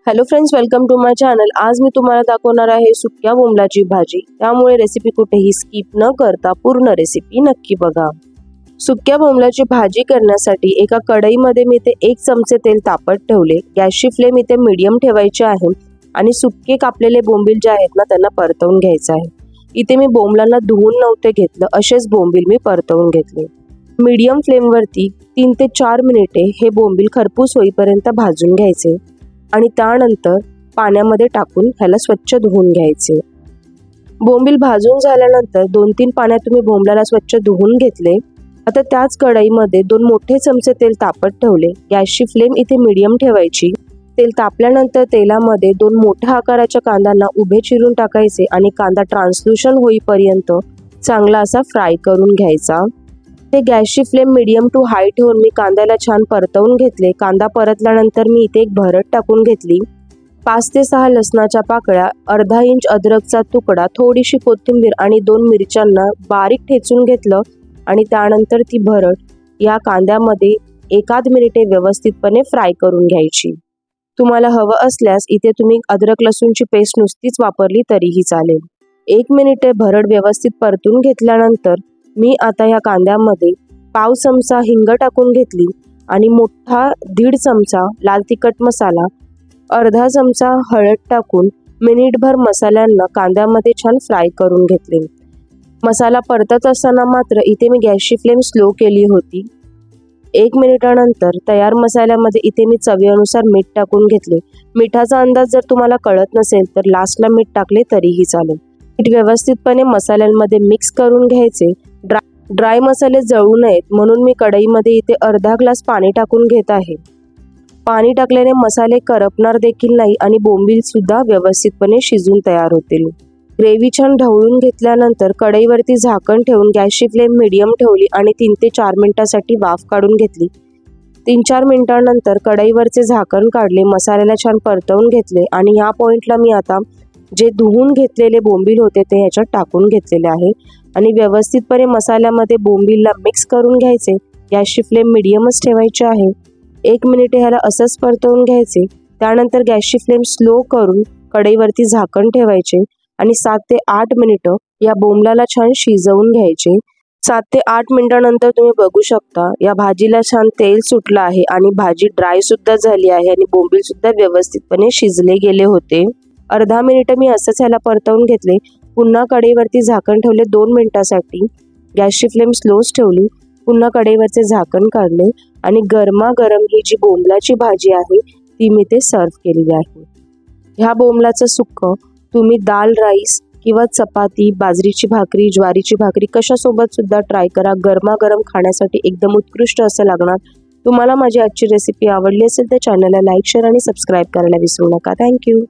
Hello friends, welcome to my channel. आज मी तुम्हाला दाखवणार आहे सुक्या बोंबलाची भाजी। त्यामुळे रेसिपी कुठेही स्किप न करता पूर्ण रेसिपी नक्की बघा। सुक्या बोंबलाची भाजी करण्यासाठी एका कढईमध्ये मी ते 1 चमचे तेल तापत ठेवले। गॅसची फ्लेम इथे मीडियम ठेवायची आहे आणि सुके कापलेले बोंबील जे आहेत ना त्यांना परतवून घ्यायचं आहे। इथे मी बोंबलांना धुवून नव्हते घेतलं, असेच बोंबील मी परतवून घेतले। मीडियम फ्लेम वरती 3 ते 4 मिनिटे हे बोंबील खरपूस होईपर्यंत भाजून घ्यायचे आणि त्यानंतर पाण्यामध्ये टाकून ह्याला स्वच्छ धुवून घ्यायचे। बोंबील भाजून झाल्यानंतर 2-3 पाण्यात तुम्ही बोंबलाला स्वच्छ धुवून घेतले। आता त्याच कढईमध्ये 2 मोठे चमचे तेल तापत ठेवले। गॅसची फ्लेम इथे मीडियम ठेवायची। तेल तापल्यानंतर तेलामध्ये 2 मोठ्या आकाराच्या कांद्यांना उभे चिरून टाकायचे आणि कांदा ट्रान्सल्युशन होईपर्यंत चांगला असा फ्राय करून घ्यायचा। ते गॅसची फ्लेम मीडियम टू हाय ठेवून मी कांद्याला छान परतवून घेतले। कांदा परतल्यानंतर मी इथे एक भरड टाकून घेतली। 5 ते 6 लसणाच्या पाकळ्या, अर्धा इंच अद्रकचा तुकडा, थोडीशी कोथिंबीर आणि 2 मिरच्यांना बारीक ठेचून घेतलं आणि त्यानंतर ती भरड या कांद्यामध्ये 1-1 मिनिटे व्यवस्थितपणे फ्राय करून घ्यायची। तुम्हाला हवं असल्यास इथे तुम्ही अद्रक लसूणची पेस्ट नुसतीच वापरली तरीही चालेल। 1 मिनिटे भरड व्यवस्थित परतून घेतल्यानंतर मी आता या कांद्यामध्ये पाव चमचा हिंग टाकून घेतली आणि मोठा 1.5 चमचा लाल तिखट मसाला, अर्धा चमचा हळद टाकून मिनिटभर मसाल्यांना कांद्यामध्ये छान फ्राय करून घेतले। मसाला परतत असताना मात्र इथे मी गॅसची फ्लेम स्लो केली होती। 1 मिनिटानंतर तयार मसाल्यामध्ये इथे मी चवीनुसार मीठ टाकून घेतले। मिठाचा अंदाज जर तुम्हाला कळत नसेल तर लास्टला मीठ टाकले तरीही चालेल। मीठ व्यवस्थितपणे मसाल्यांमध्ये मिक्स करून घ्यायचे। ड्राय मसाले जळू नयेत म्हणून मी कढईमध्ये इथे अर्धा ग्लास पाणी टाकून घेत आहे। पाणी टाकल्याने मसाले करपणार देखील नाही आणि बोंबील सुद्धा व्यवस्थितपणे शिजून तयार होतील। ग्रेव्ही छान ढवळून घेतल्यानंतर कढईवरती झाकण ठेवून गॅसची फ्लेम मीडियम ठेवली आणि 3 ते 4 मिनिटांसाठी वाफ काढून घेतली। 3-4 मिनिटांनंतर कढईवरचे झाकण काढले, मसाल्याला छान परतवून घेतले आणि या पॉइंटला मी आता जे धुवून घेतलेले बोंबील होते ते ह्याच्यात टाकून घेतलेले आहे आणि व्यवस्थितपणे मसाल्यामध्ये बोंबीलला मिक्स करून घ्यायचे। गॅसची फ्लेम मीडियमच ठेवायची आहे। 1 मिनिट ह्याला असंच परतवून घ्यायचे। त्यानंतर गॅसची फ्लेम स्लो करून कढईवरती झाकण ठेवायचे आणि 7 ते 8 मिनिटं या बोंबलाला छान शिजवून घ्यायचे। 7 ते 8 मिनिटांनंतर तुम्ही बघू शकता या भाजीला छान तेल सुटलं आहे आणि भाजी ड्राय सुद्धा झाली आहे आणि बोंबील सुद्धा व्यवस्थितपणे शिजले गेले होते। अर्धा मिनिट मी असंच ह्याला परतवून घेतले। पुन्हा कढईवरती झाकण ठेवले 2 मिनिटांसाठी। गॅसची फ्लेम स्लोच ठेवली। पुन्हा कढईवरचे झाकण काढले आणि गरमागरम ही जी बोंबलाची भाजी आहे ती मी ते सर्व केलेली आहे। ह्या बोंबलाचं सुक्कं तुम्ही दाल राईस किंवा चपाती, बाजरीची भाकरी, ज्वारीची भाकरी कशासोबत सुद्धा ट्राय करा। गरमागरम खाण्यासाठी एकदम उत्कृष्ट असं लागणार। तुम्हाला माझी आजची रेसिपी आवडली असेल तर चॅनलला लाईक, शेअर आणि सबस्क्राईब करायला विसरू नका। थँक्यू।